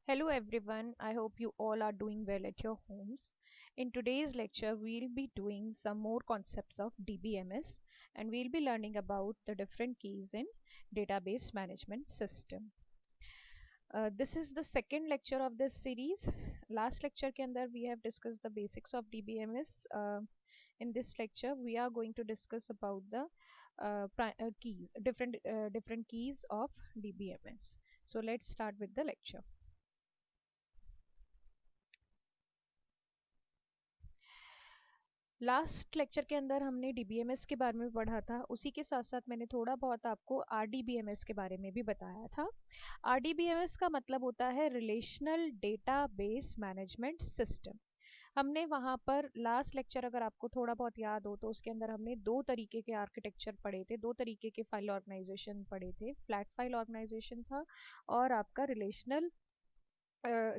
Hello everyone, I hope you all are doing well at your homes. In today's lecture, we'll be doing some more concepts of DBMS and we'll be learning about the different keys in database management system. This is the second lecture of this series. Last lecture के अंदर we have discussed the basics of DBMS. In this lecture, we are going to discuss about the keys, different keys of DBMS. So let's start with the lecture. Last lecture के अंदर हमने DBMS के बारे में पढ़ा था, उसी के साथ साथ मैंने थोड़ा बहुत आपको आरडीबीएमएस के बारे में भी बताया था। आरडीबीएमएस का मतलब होता है रिलेशनल डेटाबेस मैनेजमेंट सिस्टम। हमने वहाँ पर लास्ट लेक्चर अगर आपको थोड़ा बहुत याद हो तो उसके अंदर हमने दो तरीके के आर्किटेक्चर पढ़े थे, दो तरीके के फाइल ऑर्गेनाइजेशन पढ़े थे। फ्लैट फाइल ऑर्गेनाइजेशन था और आपका रिलेशनल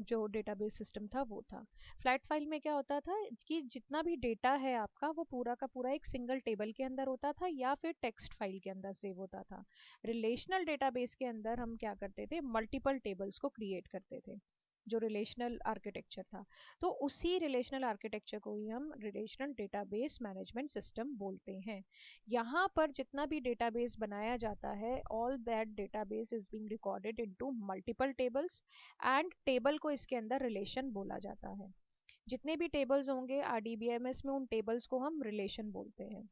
जो डेटाबेस सिस्टम था वो था। फ्लैट फाइल में क्या होता था कि जितना भी डेटा है आपका वो पूरा का पूरा एक सिंगल टेबल के अंदर होता था या फिर टेक्स्ट फाइल के अंदर सेव होता था। रिलेशनल डेटाबेस के अंदर हम क्या करते थे, मल्टीपल टेबल्स को क्रिएट करते थे, जो रिलेशनल आर्किटेक्चर था। तो उसी रिलेशनल आर्किटेक्चर को ही हम रिलेशनल डेटाबेस मैनेजमेंट सिस्टम बोलते हैं। यहाँ पर जितना भी डेटाबेस बनाया जाता है, all that database is being recorded into multiple tables and table को इसके अंदर रिलेशन बोला जाता है। जितने भी टेबल्स होंगे आरडीबीएमएस में, उन टेबल्स को हम रिलेशन बोलते हैं।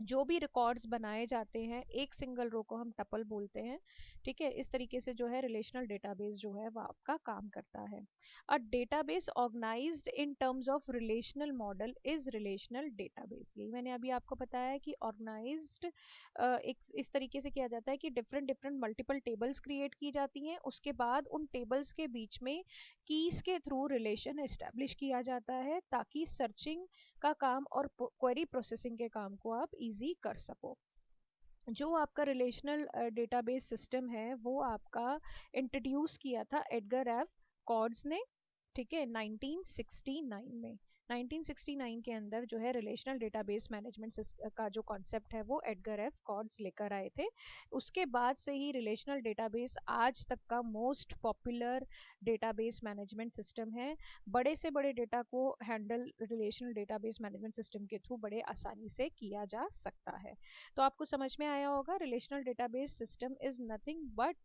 जो भी रिकॉर्ड्स बनाए जाते हैं, एक सिंगल रो को हम टपल बोलते हैं। ठीक है, इस तरीके से जो है रिलेशनल डेटाबेस जो है वो आपका काम करता है। A database organized in terms of relational model is relational database. यही मैंने अभी आपको बताया है कि ऑर्गेनाइज्ड एक इस तरीके से किया जाता है कि different different multiple tables create की जाती हैं, उसके बाद उन टेबल्स के बीच में कीज के थ्रू रिलेशन एस्टेब्लिश किया जाता है ताकि सर्चिंग का काम और क्वेरी प्रोसेसिंग के काम को आप इजी कर सको। जो आपका रिलेशनल डेटाबेस सिस्टम है वो आपका इंट्रोड्यूस किया था एडगर एफ कॉर्ड्स ने। ठीक है, 1969 में। 1969 के अंदर जो है रिलेशनल डेटाबेस मैनेजमेंट का जो कॉन्सेप्ट है वो एडगर एफ कॉर्ड्स लेकर आए थे। उसके बाद से ही रिलेशनल डेटाबेस आज तक का most popular database management system है। बड़े से बड़े डेटा को handle relational database management system के थ्रू बड़े आसानी से किया जा सकता है। तो आपको समझ में आया होगा, relational database system is nothing but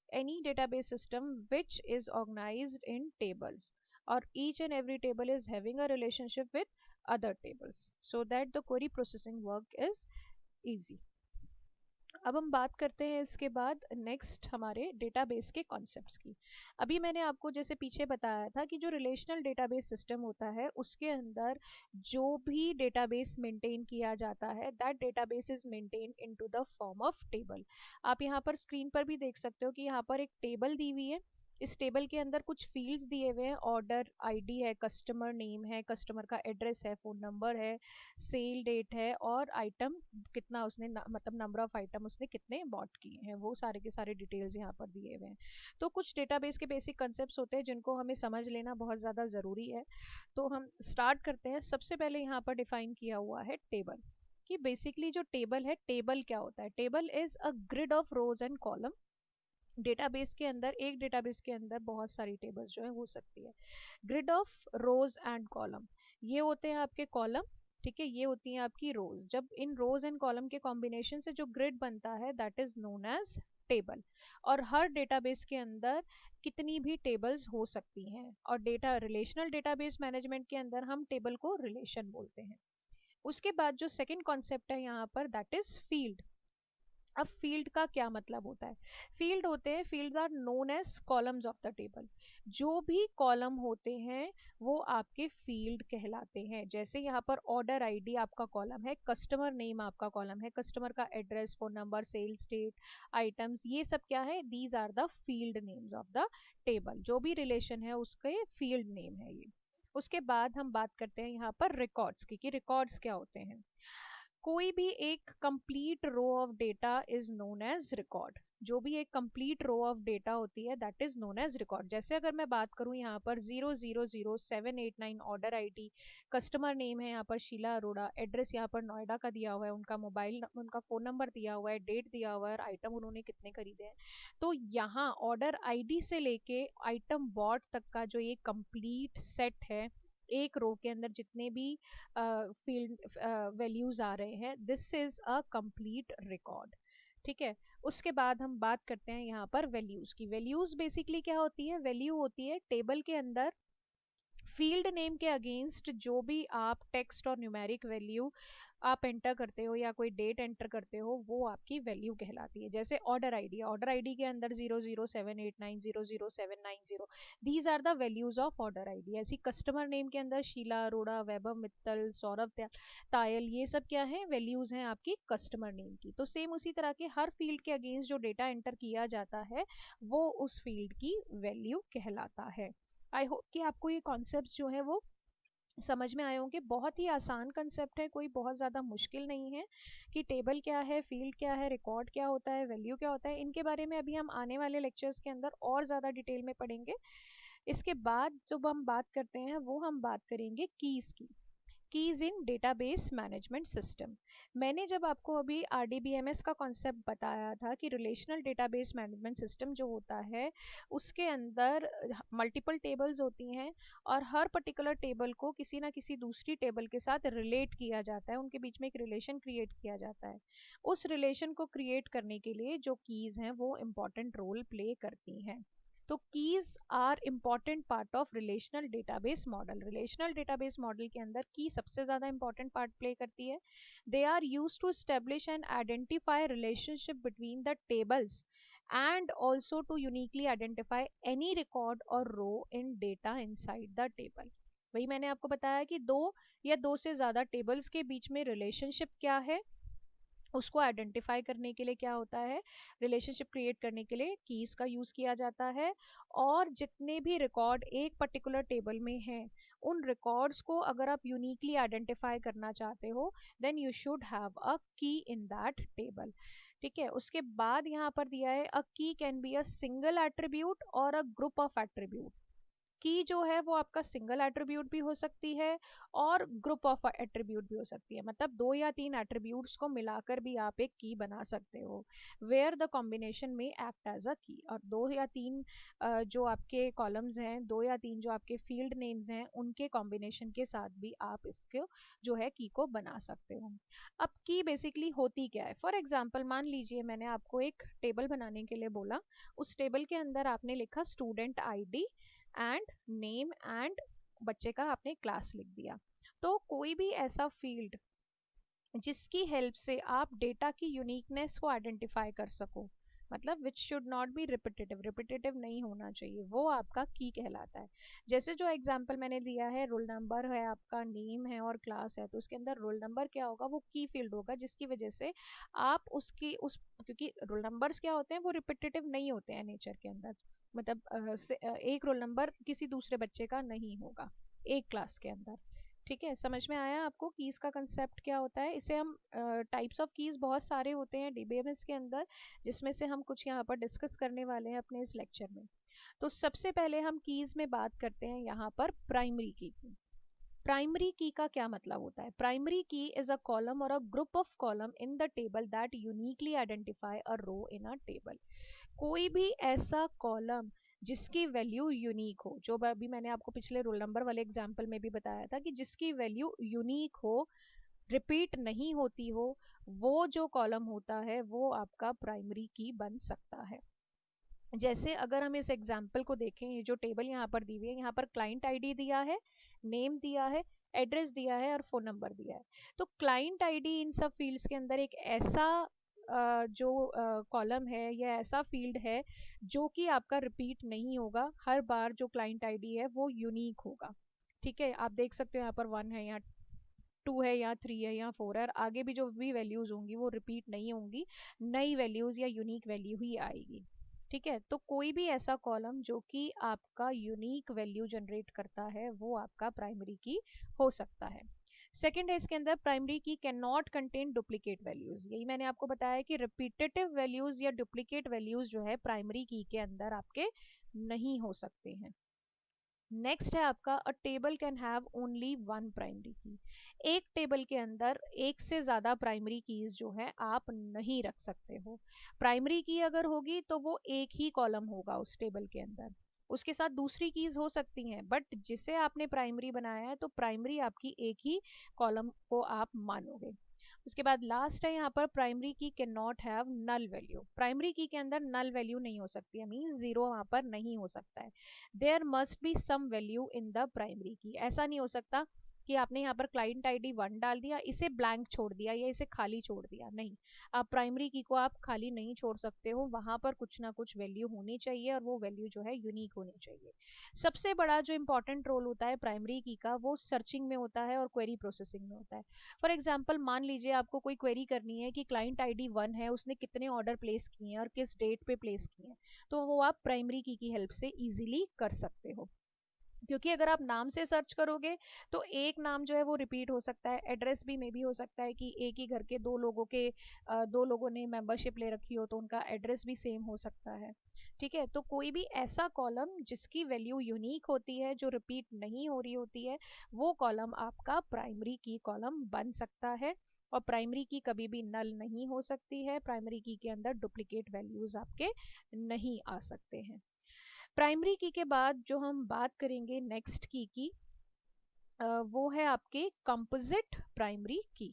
any database system which is organized in tables, or each and every table is having a relationship with other tables so that the query processing work is easy. अब हम बात करते हैं इसके बाद next हमारे database के concepts की। अभी मैंने आपको जैसे पीछे बताया था कि जो रिलेशनल डेटाबेस सिस्टम होता है उसके अंदर जो भी डेटाबेस मेंटेन किया जाता है, that database is maintain into the form of table. आप यहाँ पर स्क्रीन पर भी देख सकते हो कि यहाँ पर एक टेबल दी हुई है। इस टेबल के अंदर कुछ फील्ड्स दिए हुए हैं, ऑर्डर आईडी है, कस्टमर नेम है, कस्टमर का एड्रेस है, फ़ोन नंबर है, सेल डेट है और आइटम कितना उसने मतलब नंबर ऑफ आइटम उसने कितने बॉट किए हैं, वो सारे के सारे डिटेल्स यहाँ पर दिए हुए हैं। तो कुछ डेटाबेस के बेसिक कंसेप्ट होते हैं जिनको हमें समझ लेना बहुत ज़्यादा ज़रूरी है। तो हम स्टार्ट करते हैं। सबसे पहले यहाँ पर डिफाइन किया हुआ है टेबल, कि बेसिकली जो टेबल है, टेबल क्या होता है? Table is a grid of rose and column. Database के अंदर, एक डेटाबेस के अंदर बहुत सारी टेबल्स जो है हो सकती है। Grid of rose and column, ये होते हैं आपके कॉलम। ठीक है, ये होती हैं आपकी रोज। जब इन रोज एंड कॉलम के कॉम्बिनेशन से जो ग्रिड बनता है that is known as table. और हर डेटाबेस के अंदर कितनी भी टेबल्स हो सकती हैं, और डेटा रिलेशनल डेटाबेस मैनेजमेंट के अंदर हम टेबल को रिलेशन बोलते हैं। उसके बाद जो सेकंड कॉन्सेप्ट है यहाँ पर दैट इज फील्ड। अब फील्ड का क्या मतलब होता है? फील्ड होते हैं, field are known as columns of the table. जो भी कॉलम होते हैं वो आपके फील्ड कहलाते हैं। जैसे यहाँ पर ऑर्डर आईडी आपका कॉलम है, कस्टमर नेम आपका कॉलम है, कस्टमर का address, phone number, sales date, items, ये सब क्या है? These are the field names of the table. जो भी रिलेशन है उसके फील्ड नेम है ये। उसके बाद हम बात करते हैं यहाँ पर रिकॉर्ड्स की, कि रिकॉर्ड्स क्या होते हैं। कोई भी एक complete row of data is known as record. जो भी एक कंप्लीट रो ऑफ डेटा होती है that is known as record. जैसे अगर मैं बात करूं यहाँ पर 000789 ऑर्डर आईडी, कस्टमर नेम है यहाँ पर शीला अरोड़ा, एड्रेस यहाँ पर नोएडा का दिया हुआ है, उनका मोबाइल उनका फ़ोन नंबर दिया हुआ है, डेट दिया हुआ है और आइटम उन्होंने कितने खरीदे हैं। तो यहाँ ऑर्डर आईडी से लेके आइटम बॉट तक का जो ये कंप्लीट सेट है, एक रो के अंदर जितने भी फील्ड वैल्यूज आ रहे हैं, this is a complete record. ठीक है। उसके बाद हम बात करते हैं यहाँ पर वैल्यूज की। वैल्यूज बेसिकली क्या होती है? वैल्यू होती है टेबल के अंदर फील्ड नेम के अगेंस्ट जो भी आप टेक्स्ट और न्यूमेरिक वैल्यू आप एंटर करते हो या कोई डेट एंटर करते हो, वो आपकी वैल्यू कहलाती है। जैसे ऑर्डर आईडी, ऑर्डर आईडी के अंदर 0078900790, these are the values of order ID. ऐसी कस्टमर नेम के अंदर शीला अरोड़ा, वैभव मित्तल, सौरभ तायल, ये सब क्या है? वैल्यूज हैं आपकी कस्टमर नेम की। तो सेम उसी तरह के हर फील्ड के अगेंस्ट जो डेटा एंटर किया जाता है वो उस फील्ड की वैल्यू कहलाता है। आई होप कि आपको ये कॉन्सेप्ट जो है वो समझ में आए होंगे। बहुत ही आसान कंसेप्ट है, कोई बहुत ज़्यादा मुश्किल नहीं है कि टेबल क्या है, फील्ड क्या है, रिकॉर्ड क्या होता है, वैल्यू क्या होता है। इनके बारे में अभी हम आने वाले लेक्चर्स के अंदर और ज़्यादा डिटेल में पढ़ेंगे। इसके बाद जब हम बात करते हैं वो हम बात करेंगे कीज़ की। कीज इन डेटाबेस मैनेजमेंट सिस्टम। मैंने जब आपको अभी आरडीबीएमएस का कॉन्सेप्ट बताया था कि रिलेशनल डेटाबेस मैनेजमेंट सिस्टम जो होता है उसके अंदर मल्टीपल टेबल्स होती हैं और हर पर्टिकुलर टेबल को किसी ना किसी दूसरी टेबल के साथ रिलेट किया जाता है, उनके बीच में एक रिलेशन क्रिएट किया जाता है। उस रिलेशन को क्रिएट करने के लिए जो कीज हैं वो इम्पॉर्टेंट रोल प्ले करती हैं। तो keys are important part of relational database model. Relational database model के अंदर की सबसे ज्यादा इंपॉर्टेंट पार्ट प्ले करती है। They are use to establish and identify relationship between the tables and also to uniquely identify any record or row in data inside the table। वही मैंने आपको बताया कि दो या दो से ज्यादा टेबल्स के बीच में रिलेशनशिप क्या है उसको आइडेंटिफाई करने के लिए क्या होता है, रिलेशनशिप क्रिएट करने के लिए कीज का यूज किया जाता है। और जितने भी रिकॉर्ड एक पर्टिकुलर टेबल में हैं उन रिकॉर्ड्स को अगर आप यूनिकली आइडेंटिफाई करना चाहते हो then you should have a key in that table. ठीक है। उसके बाद यहाँ पर दिया है अ की can be a single attribute और अ ग्रुप ऑफ एट्रीब्यूट। की जो है वो आपका सिंगल एट्रीब्यूट भी हो सकती है और ग्रुप ऑफ एट्रीब्यूट भी हो सकती है, मतलब दो या तीन एट्रीब्यूट्स को मिलाकर भी आप एक की बना सकते हो। वेयर द कॉम्बिनेशन में एक्ट एज अ की। और दो या तीन जो आपके कॉलम्स हैं, दो या तीन जो आपके फील्ड नेम्स हैं, उनके कॉम्बिनेशन के साथ भी आप इसको जो है की को बना सकते हो। अब की बेसिकली होती क्या है? फॉर एग्जाम्पल मान लीजिए मैंने आपको एक टेबल बनाने के लिए बोला, उस टेबल के अंदर आपने लिखा student ID and name and बच्चे का आपने क्लास लिख दिया। तो कोई भी ऐसा फील्ड जिसकी हेल्प से आप डेटा की यूनिकनेस को आइडेंटिफाई कर सको, मतलब which should not be repetitive, repetitive नहीं होना चाहिए, वो आपका की कहलाता है। जैसे जो एग्जांपल मैंने दिया है, रोल नंबर है आपका, नेम है और क्लास है, तो उसके अंदर रोल नंबर क्या होगा? वो की फील्ड होगा जिसकी वजह से आप उसकी उस, क्योंकि रोल नंबर्स क्या होते हैं वो रिपीटेटिव नहीं होते हैं नेचर के अंदर, मतलब एक रोल नंबर किसी दूसरे बच्चे का नहीं होगा एक क्लास के अंदर। ठीक है, समझ में आया आपको कीज का कंसेप्ट क्या होता है? इसे हम टाइप्स ऑफ कीज बहुत सारे होते हैं डीबीएमएस के अंदर, जिसमें से हम कुछ यहाँ पर डिस्कस करने वाले हैं अपने इस लेक्चर में। तो सबसे पहले हम कीज में बात करते हैं यहाँ पर प्राइमरी की। प्राइमरी की का क्या मतलब होता है? Primary key is a column और a group of column in the table that uniquely identify a row in a table. कोई भी ऐसा कॉलम जिसकी वैल्यू यूनिक हो, जो अभी मैंने आपको पिछले रोल नंबर वाले एग्जांपल में भी बताया था कि जिसकी वैल्यू यूनिक हो, रिपीट नहीं होती हो, वो जो कॉलम होता है वो आपका प्राइमरी की बन सकता है। जैसे अगर हम इस एग्जाम्पल को देखें, ये जो टेबल यहाँ पर दी हुई है, यहाँ पर क्लाइंट आईडी दिया है, नेम दिया है, एड्रेस दिया है और फोन नंबर दिया है। तो क्लाइंट आईडी इन सब फील्ड्स के अंदर एक ऐसा जो कॉलम है या ऐसा फील्ड है जो कि आपका रिपीट नहीं होगा, हर बार जो क्लाइंट आईडी है वो यूनिक होगा। ठीक है, आप देख सकते हो यहाँ पर 1 है, यहाँ 2 है, यहाँ 3 है, यहाँ 4 है, और आगे भी जो भी वैल्यूज होंगी वो रिपीट नहीं होंगी, नई वैल्यूज या यूनिक वैल्यू ही आएगी। ठीक है, तो कोई भी ऐसा कॉलम जो कि आपका यूनिक वैल्यू जनरेट करता है वो आपका प्राइमरी की हो सकता है। सेकंड है इसके अंदर primary key can not contain duplicate values, यही मैंने आपको बताया कि रिपीटेटिव वैल्यूज या डुप्लीकेट वैल्यूज जो है प्राइमरी की के अंदर आपके नहीं हो सकते हैं। नेक्स्ट है आपका अ table can have only one primary की, एक टेबल के अंदर एक से ज्यादा प्राइमरी कीज जो है आप नहीं रख सकते हो। प्राइमरी की अगर होगी तो वो एक ही कॉलम होगा उस टेबल के अंदर, उसके साथ दूसरी कीज हो सकती हैं, बट जिसे आपने प्राइमरी बनाया है तो प्राइमरी आपकी एक ही कॉलम को आप मानोगे। उसके बाद लास्ट है यहाँ पर primary key can not have null value, primary key के अंदर नल वैल्यू नहीं हो सकती है, मीन जीरो वहां पर नहीं हो सकता है। There must be some value in the primary key, ऐसा नहीं हो सकता कि आपने यहाँ पर क्लाइंट आईडी 1 डाल दिया, इसे ब्लैंक छोड़ दिया या इसे खाली छोड़ दिया, नहीं। आप प्राइमरी की को आप खाली नहीं छोड़ सकते हो, वहां पर कुछ ना कुछ वैल्यू होनी चाहिए और वो वैल्यू जो है यूनिक होनी चाहिए। सबसे बड़ा जो इंपॉर्टेंट रोल होता है प्राइमरी की का वो सर्चिंग में होता है और क्वेरी प्रोसेसिंग में होता है। फॉर एग्जाम्पल मान लीजिए आपको कोई क्वेरी करनी है कि क्लाइंट आईडी 1 है, उसने कितने ऑर्डर प्लेस किए हैं और किस डेट पे प्लेस किए हैं, तो वो आप प्राइमरी की हेल्प से इजीली कर सकते हो। क्योंकि अगर आप नाम से सर्च करोगे तो एक नाम जो है वो रिपीट हो सकता है, एड्रेस भी मे भी हो सकता है कि एक ही घर के दो लोगों ने मेंबरशिप ले रखी हो तो उनका एड्रेस भी सेम हो सकता है। ठीक है, तो कोई भी ऐसा कॉलम जिसकी वैल्यू यूनिक होती है, जो रिपीट नहीं हो रही होती है, वो कॉलम आपका प्राइमरी की कॉलम बन सकता है। और प्राइमरी की कभी भी नल नहीं हो सकती है, प्राइमरी की के अंदर डुप्लीकेट वैल्यूज आपके नहीं आ सकते हैं। प्राइमरी की के बाद जो हम बात करेंगे नेक्स्ट की वो है आपके कंपोजिट प्राइमरी की।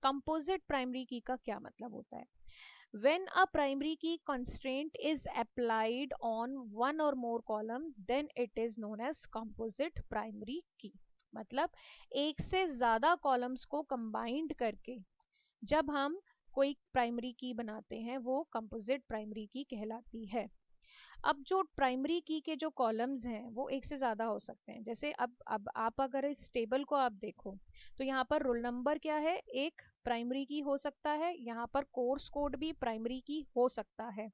कंपोजिट प्राइमरी की का क्या मतलब होता है? When a primary key constraint is applied on one or more column, then it is known as composite primary key। मतलब एक से ज्यादा कॉलम्स को कंबाइंड करके जब हम कोई प्राइमरी की बनाते हैं वो कंपोजिट प्राइमरी की कहलाती है। अब जो प्राइमरी की के जो कॉलम्स हैं वो एक से ज्यादा हो सकते हैं, जैसे अब आप अगर इस टेबल को आप देखो तो यहाँ पर रोल नंबर क्या है, एक प्राइमरी की हो सकता है, यहाँ पर कोर्स कोड भी प्राइमरी की हो सकता है।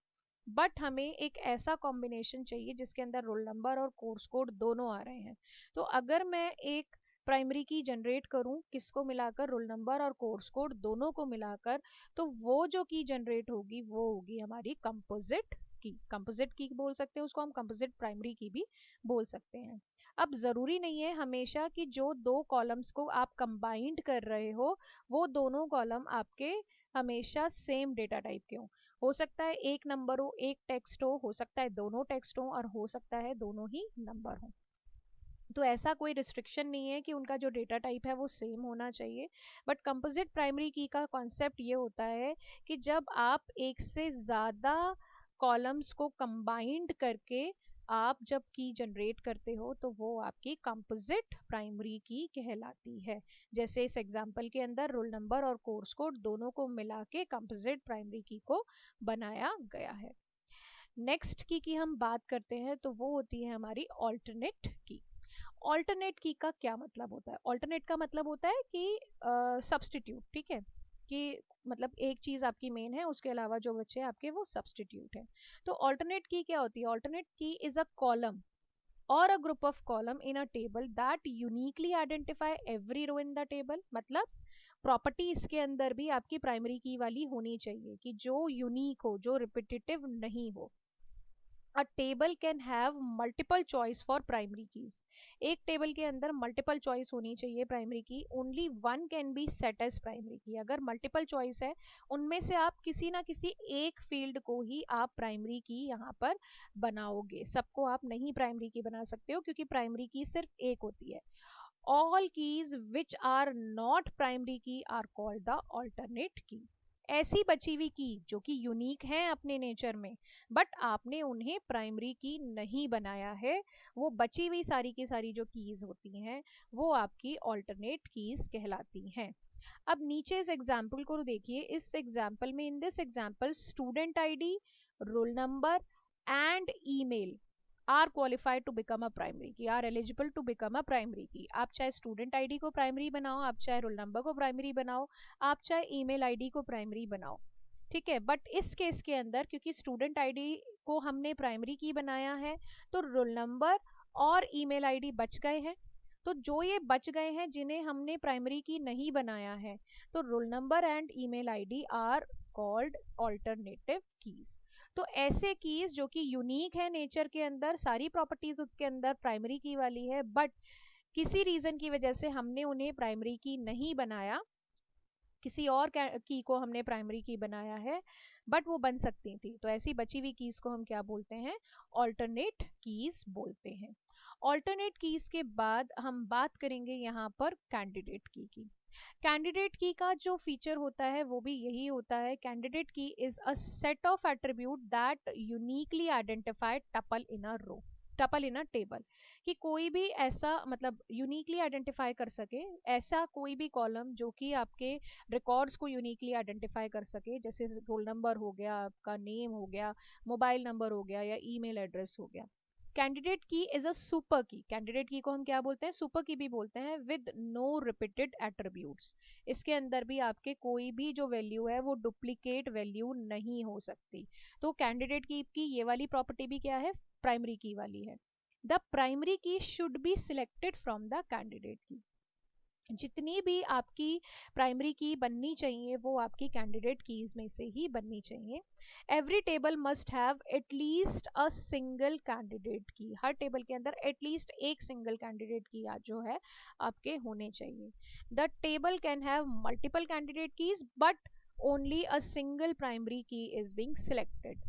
बट हमें एक ऐसा कॉम्बिनेशन चाहिए जिसके अंदर रोल नंबर और कोर्स कोड दोनों आ रहे हैं। तो अगर मैं एक प्राइमरी की जनरेट करूं किसको मिलाकर, रोल नंबर और कोर्स कोड दोनों को मिलाकर, तो वो जो की जनरेट होगी वो होगी हमारी कंपोजिट की। कंपोजिट की बोल सकते हैं उसको हम, कंपोजिट प्राइमरी की भी बोल सकते हैं। अब जरूरी नहीं है हमेशा कि जो दो कॉलम्स को आप कंबाइंड कर रहे हो वो दोनों कॉलम आपके हमेशा सेम डेटा टाइप के हो सकता है एक नंबर हो एक टेक्स्ट हो सकता है दोनों टेक्स्ट हो और हो सकता है दोनों ही नंबर हो। तो ऐसा कोई रिस्ट्रिक्शन नहीं है कि उनका जो डेटा टाइप है वो सेम होना चाहिए। बट कंपोजिट प्राइमरी की का कॉन्सेप्ट ये होता है कि जब आप एक से ज़्यादा कॉलम्स को कंबाइंड करके आप जब की जनरेट करते हो तो वो आपकी कंपोजिट प्राइमरी की कहलाती है। जैसे इस एग्जांपल के अंदर रोल नंबर और कोर्स कोड दोनों को मिला के कंपोजिट प्राइमरी की को बनाया गया है। नेक्स्ट की हम बात करते हैं तो वो होती है हमारी ऑल्टरनेट की। ऑल्टरनेट की का क्या मतलब होता है? ऑल्टरनेट का मतलब होता है कि सब्सटीट्यूट, ठीक है, कि मतलब एक चीज आपकी मेन है उसके अलावा जो बचे आपके वो सब्सटीट्यूट है। तो ऑल्टरनेट की क्या होती है? ऑल्टरनेट की इज अ कॉलम और a group of column in a table that uniquely identify every row in the table. मतलब प्रॉपर्टी इसके अंदर भी आपकी प्राइमरी की वाली होनी चाहिए कि जो यूनिक हो, जो रिपीटेटिव नहीं हो। A table can have multiple choice for primary keys, एक टेबल के अंदर मल्टीपल चॉइस होनी चाहिए primary key. Only one can be set as primary key, अगर मल्टीपल चॉइस है उनमें से आप किसी ना किसी एक फील्ड को ही आप प्राइमरी की यहाँ पर बनाओगे, सबको आप नहीं प्राइमरी की बना सकते हो क्योंकि प्राइमरी की सिर्फ एक होती है। All keys which are not primary key are called the alternate key. ऐसी बची हुई की जो कि यूनिक है अपने नेचर में बट आपने उन्हें प्राइमरी की नहीं बनाया है, वो बची हुई सारी की सारी जो कीज होती हैं वो आपकी ऑल्टरनेट कीज कहलाती हैं। अब नीचे इस एग्जाम्पल को देखिए, इस एग्जाम्पल में in this example student ID, roll number and email are qualified to become a primary key, are eligible to become a primary key. आप चाहे स्टूडेंट आईडी को प्राइमरी बनाओ, आप चाहे रोल नंबर को प्राइमरी बनाओ, आप चाहे ईमेल आईडी को प्राइमरी बनाओ, ठीक है। बट इस केस के अंदर क्योंकि स्टूडेंट आईडी को हमने प्राइमरी की बनाया है तो रोल नंबर और ईमेल आईडी बच गए हैं। तो जो ये बच गए हैं जिन्हें हमने प्राइमरी की नहीं बनाया है, तो role number and email ID are called alternative keys. तो ऐसे कीज जो कि यूनिक है नेचर के अंदर, सारी प्रॉपर्टीज उसके अंदर प्राइमरी की वाली है, बट किसी रीजन की वजह से हमने उन्हें प्राइमरी की नहीं बनाया, किसी और की को हमने प्राइमरी की बनाया है, बट वो बन सकती थी, तो ऐसी बची हुई कीज को हम क्या बोलते हैं? ऑल्टरनेट कीज बोलते हैं। ऑल्टरनेट कीज के बाद हम बात करेंगे यहाँ पर कैंडिडेट की। कैंडिडेट की का जो फीचर होता है वो भी यही होता है, candidate key is a set of attribute that uniquely identified tuple in a row, tuple in a table, कि कोई भी ऐसा मतलब यूनिकली आइडेंटिफाई कर सके, ऐसा कोई भी कॉलम जो कि आपके रिकॉर्ड्स को यूनिकली आइडेंटिफाई कर सके, जैसे रोल नंबर हो गया, आपका नेम हो गया, मोबाइल नंबर हो गया, या ईमेल एड्रेस हो गया। Candidate key is a super की, कैंडिडेट की को हम क्या बोलते हैं? सुपर की भी बोलते हैं, विद नो रिपीटेड एट्रीब्यूट्स। इसके अंदर भी आपके कोई भी जो वैल्यू है वो डुप्लीकेट वैल्यू नहीं हो सकती। तो कैंडिडेट की ये वाली प्रॉपर्टी भी क्या है? प्राइमरी की वाली है। द प्राइमरी की should be selected from the candidate की, जितनी भी आपकी प्राइमरी की बननी चाहिए वो आपकी कैंडिडेट कीज में से ही बननी चाहिए। Every table must have at least a single candidate की, हर टेबल के अंदर एटलीस्ट एक सिंगल कैंडिडेट की जो है आपके होने चाहिए। The table can have multiple candidate keys but only a single primary key is being selected.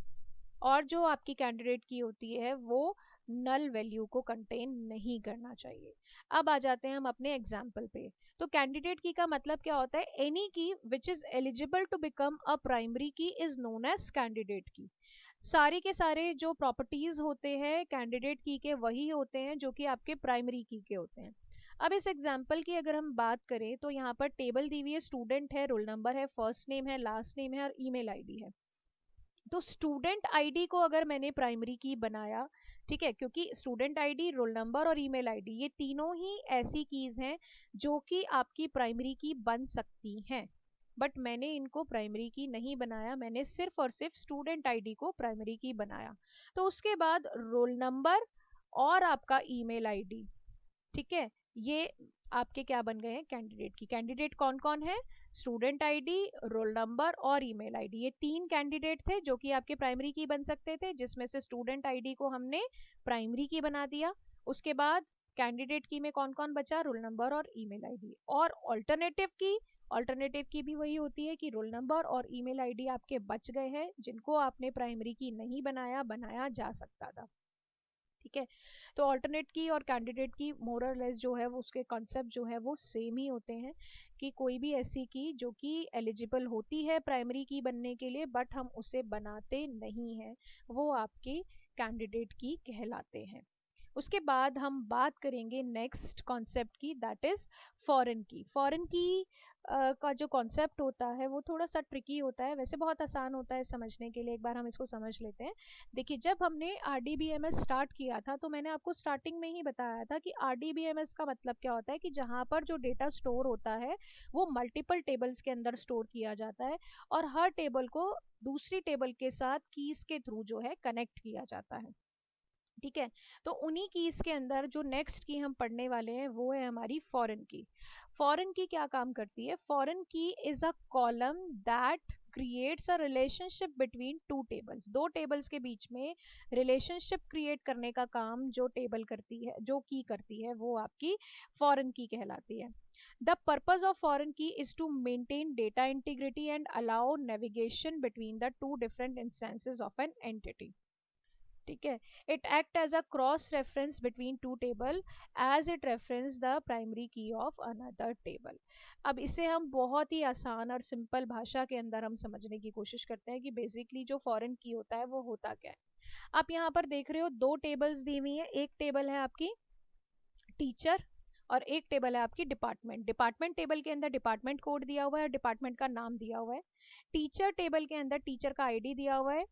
और जो आपकी कैंडिडेट की होती है वो नल वैल्यू को कंटेन नहीं करना चाहिए। अब आ जाते हैं हम अपने एग्जाम्पल पे। तो कैंडिडेट की का मतलब क्या होता है? Any key which is eligible to become a primary key is known as candidate key. सारे के सारे जो प्रॉपर्टीज होते हैं कैंडिडेट की के वही होते हैं जो कि आपके प्राइमरी की के होते हैं। अब इस एग्जाम्पल की अगर हम बात करें तो यहाँ पर टेबल दी हुई है, स्टूडेंट है, रोल नंबर है, फर्स्ट नेम है, लास्ट नेम है और ईमेल आईडी है। तो स्टूडेंट आईडी को अगर मैंने प्राइमरी की बनाया, ठीक है, क्योंकि स्टूडेंट आईडी, रोल नंबर और ईमेल आईडी ये तीनों ही ऐसी कीज हैं जो कि आपकी प्राइमरी की बन सकती हैं, बट मैंने इनको प्राइमरी की नहीं बनाया, मैंने सिर्फ और सिर्फ स्टूडेंट आईडी को प्राइमरी की बनाया। तो उसके बाद रोल नंबर और आपका ईमेल आईडी, ठीक है, ये आपके क्या बन गए हैं? कैंडिडेट की। कैंडिडेट कौन कौन है? स्टूडेंट आईडी, रोल नंबर और ईमेल आईडी, ये तीन कैंडिडेट थे जो कि आपके प्राइमरी की बन सकते थे, जिसमें से स्टूडेंट आईडी को हमने प्राइमरी की बना दिया। उसके बाद कैंडिडेट की में कौन कौन बचा? रोल नंबर और ईमेल आईडी। और ऑल्टरनेटिव की, ऑल्टरनेटिव की भी वही होती है कि रोल नंबर और ईमेल आईडी आपके बच गए हैं जिनको आपने प्राइमरी की नहीं बनाया, बनाया जा सकता था, ठीक है। तो ऑल्टरनेट की और कैंडिडेट की मोर और लेस जो है वो उसके कॉन्सेप्ट जो है वो सेम ही होते हैं, कि कोई भी ऐसी की जो कि एलिजिबल होती है प्राइमरी की बनने के लिए बट हम उसे बनाते नहीं हैं, वो आपकी कैंडिडेट की कहलाते हैं। उसके बाद हम बात करेंगे नेक्स्ट कॉन्सेप्ट की, दैट इज फॉरेन की। फॉरेन की का जो कॉन्सेप्ट होता है वो थोड़ा सा ट्रिकी होता है, वैसे बहुत आसान होता है समझने के लिए, एक बार हम इसको समझ लेते हैं। देखिए, जब हमने आरडीबीएमएस स्टार्ट किया था तो मैंने आपको स्टार्टिंग में ही बताया था कि आरडीबीएमएस का मतलब क्या होता है, कि जहाँ पर जो डेटा स्टोर होता है वो मल्टीपल टेबल्स के अंदर स्टोर किया जाता है और हर टेबल को दूसरी टेबल के साथ कीज के थ्रू जो है कनेक्ट किया जाता है, ठीक है। तो उन्हीं कीज के अंदर जो नेक्स्ट की हम पढ़ने वाले हैं वो है हमारी फॉरेन की। फॉरेन की क्या काम करती है? Foreign key is a column that creates a relationship between two tables, दो टेबल्स के बीच में रिलेशनशिप क्रिएट करने का काम जो टेबल करती है, जो की करती है, वो आपकी फॉरेन की कहलाती है। The purpose of foreign key is to maintain data integrity and allow navigation between the two different instances of an entity, ठीक है। It act as a cross reference between two table as it reference the primary key of another table. अब इसे हम बहुत ही आसान और simple भाषा के अंदर हम समझने की कोशिश करते हैं कि बेसिकली जो फॉरेन की होता है वो होता क्या है। आप यहाँ पर देख रहे हो दो टेबल्स दी हुई है, एक टेबल है आपकी टीचर और एक टेबल है आपकी डिपार्टमेंट। डिपार्टमेंट टेबल के अंदर डिपार्टमेंट कोड दिया हुआ है, डिपार्टमेंट का नाम दिया हुआ है। टीचर टेबल के अंदर टीचर का आईडी दिया हुआ है,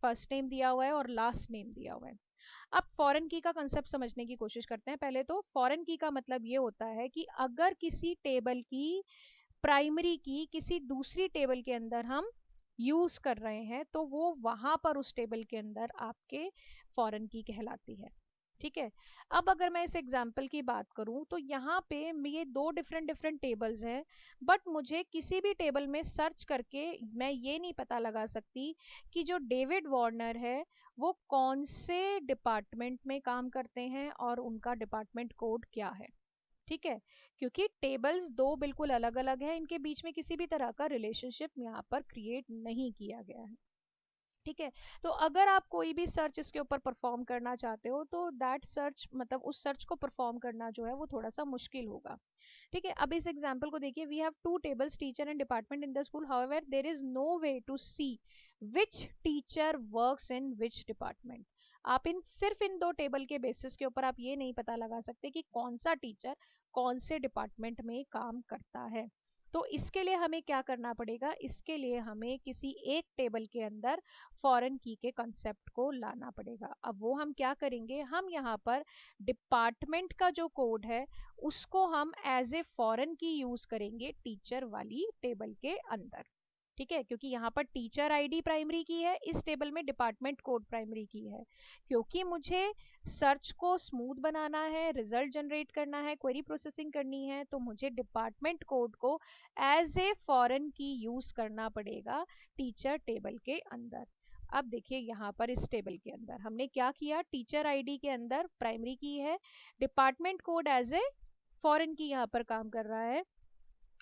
फर्स्ट नेम दिया हुआ है और लास्ट नेम दिया हुआ है। अब फॉरेन की का कंसेप्ट समझने की कोशिश करते हैं। पहले तो फॉरेन की का मतलब ये होता है कि अगर किसी टेबल की प्राइमरी की किसी दूसरी टेबल के अंदर हम यूज कर रहे हैं तो वो वहां पर उस टेबल के अंदर आपके फॉरेन की कहलाती है, ठीक है। अब अगर मैं इस एग्जाम्पल की बात करूं तो यहाँ पे ये दो डिफरेंट डिफरेंट टेबल्स हैं, बट मुझे किसी भी टेबल में सर्च करके मैं ये नहीं पता लगा सकती कि जो डेविड वार्नर है वो कौन से डिपार्टमेंट में काम करते हैं और उनका डिपार्टमेंट कोड क्या है। ठीक है, क्योंकि टेबल्स दो बिल्कुल अलग अलग हैं, इनके बीच में किसी भी तरह का रिलेशनशिप यहाँ पर क्रिएट नहीं किया गया है। ठीक है, तो अगर आप कोई भी सर्च इसके ऊपर परफॉर्म करना चाहते हो तो दैट सर्च मतलब उस सर्च को परफॉर्म करना जो है वो थोड़ा सा मुश्किल होगा। ठीक है, अब इस एग्जांपल को देखिए, we have two tables teacher and department in the school, however there is no way to see which teacher works in which department. आप इन सिर्फ इन दो टेबल के बेसिस के ऊपर आप ये नहीं पता लगा सकते कि कौन सा टीचर कौन से डिपार्टमेंट में काम करता है। तो इसके लिए हमें क्या करना पड़ेगा, इसके लिए हमें किसी एक टेबल के अंदर फॉरेन की के कंसेप्ट को लाना पड़ेगा। अब वो हम क्या करेंगे, हम यहाँ पर डिपार्टमेंट का जो कोड है उसको हम एज ए फॉरेन की यूज करेंगे टीचर वाली टेबल के अंदर। ठीक है, क्योंकि यहाँ पर टीचर आईडी प्राइमरी की है, इस टेबल में डिपार्टमेंट कोड प्राइमरी की है। क्योंकि मुझे सर्च को स्मूथ बनाना है, रिजल्ट जनरेट करना है, क्वेरी प्रोसेसिंग करनी है, तो मुझे डिपार्टमेंट कोड को एज ए फॉरेन की यूज करना पड़ेगा टीचर टेबल के अंदर। अब देखिए यहाँ पर इस टेबल के अंदर हमने क्या किया, टीचर आईडी के अंदर प्राइमरी की है, department code as a foreign key यहाँ पर काम कर रहा है,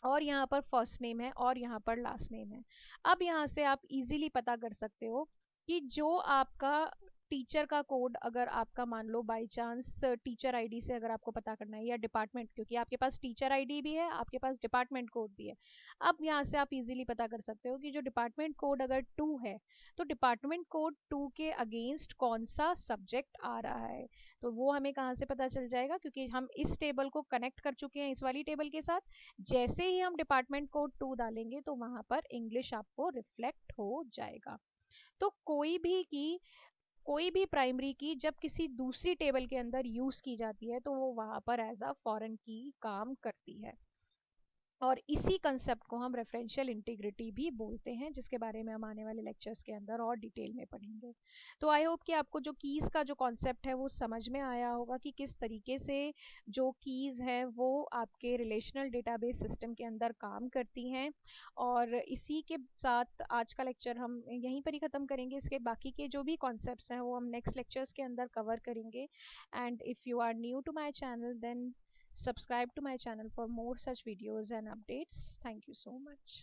और यहाँ पर फर्स्ट नेम है और यहाँ पर लास्ट नेम है। अब यहाँ से आप इजीली पता कर सकते हो कि जो आपका टीचर का कोड अगर आपका मान लो बाय चांस टीचर आईडी से अगर आपको पता करना है या डिपार्टमेंट, क्योंकि आपके पास टीचर आईडी भी है आपके पास डिपार्टमेंट कोड भी है। अब यहाँ से आप इजीली पता कर सकते हो कि जो डिपार्टमेंट कोड अगर 2 है तो डिपार्टमेंट कोड 2 के अगेंस्ट कौन सा सब्जेक्ट आ रहा है। तो वो हमें कहाँ से पता चल जाएगा, क्योंकि हम इस टेबल को कनेक्ट कर चुके हैं इस वाली टेबल के साथ। जैसे ही हम डिपार्टमेंट कोड 2 डालेंगे तो वहां पर इंग्लिश आपको रिफ्लेक्ट हो जाएगा। तो कोई भी प्राइमरी की जब किसी दूसरी टेबल के अंदर यूज की जाती है तो वो वहां पर एज अ फॉरेन की काम करती है। और इसी कंसेप्ट को हम रेफरेंशियल इंटीग्रिटी भी बोलते हैं, जिसके बारे में हम आने वाले लेक्चर्स के अंदर और डिटेल में पढ़ेंगे। तो आई होप कि आपको जो कीज़ का जो कॉन्सेप्ट है वो समझ में आया होगा कि किस तरीके से जो कीज़ हैं वो आपके रिलेशनल डेटाबेस सिस्टम के अंदर काम करती हैं। और इसी के साथ आज का लेक्चर हम यहीं पर ही ख़त्म करेंगे, इसके बाकी के जो भी कॉन्सेप्ट्स हैं वो हम नेक्स्ट लेक्चर्स के अंदर कवर करेंगे। And if you are new to my channel then subscribe to my channel for more such videos and updates. Thank you so much.